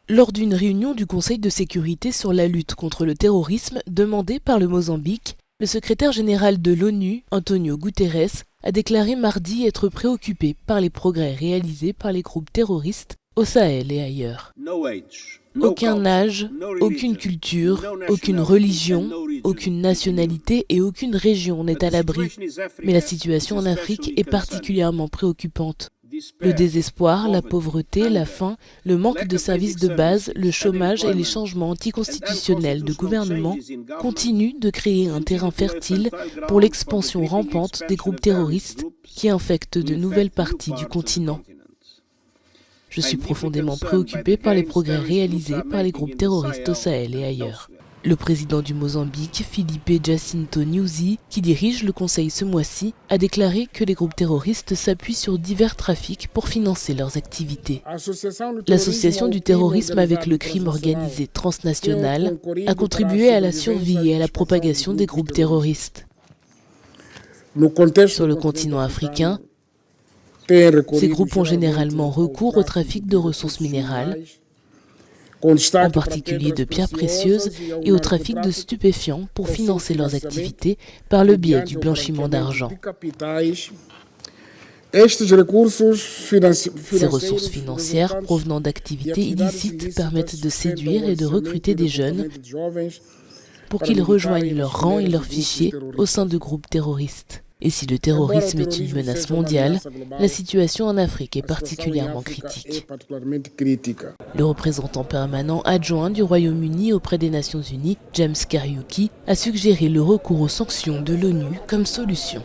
Lors d'une réunion du Conseil de sécurité sur la lutte contre le terrorisme demandée par le Mozambique, le secrétaire général de l'ONU, Antonio Guterres, a déclaré mardi être préoccupé par les progrès réalisés par les groupes terroristes au Sahel et ailleurs. Aucun âge, aucune culture, aucune religion, aucune nationalité et aucune région n'est à l'abri. Mais la situation en Afrique est particulièrement préoccupante. Le désespoir, la pauvreté, la faim, le manque de services de base, le chômage et les changements anticonstitutionnels de gouvernement continuent de créer un terrain fertile pour l'expansion rampante des groupes terroristes qui infectent de nouvelles parties du continent. Je suis profondément préoccupé par les progrès réalisés par les groupes terroristes au Sahel et ailleurs. Le président du Mozambique, Filipe Jacinto Nyusi, qui dirige le Conseil ce mois-ci, a déclaré que les groupes terroristes s'appuient sur divers trafics pour financer leurs activités. L'association du terrorisme avec le crime organisé transnational a contribué à la survie et à la propagation des groupes terroristes. Sur le continent africain, ces groupes ont généralement recours au trafic de ressources minérales, en particulier de pierres précieuses, et au trafic de stupéfiants pour financer leurs activités par le biais du blanchiment d'argent. Ces ressources financières provenant d'activités illicites permettent de séduire et de recruter des jeunes pour qu'ils rejoignent leurs rangs et leurs fichiers au sein de groupes terroristes. Et si le terrorisme est une menace mondiale, la situation en Afrique est particulièrement critique. Le représentant permanent adjoint du Royaume-Uni auprès des Nations Unies, James Kariuki, a suggéré le recours aux sanctions de l'ONU comme solution.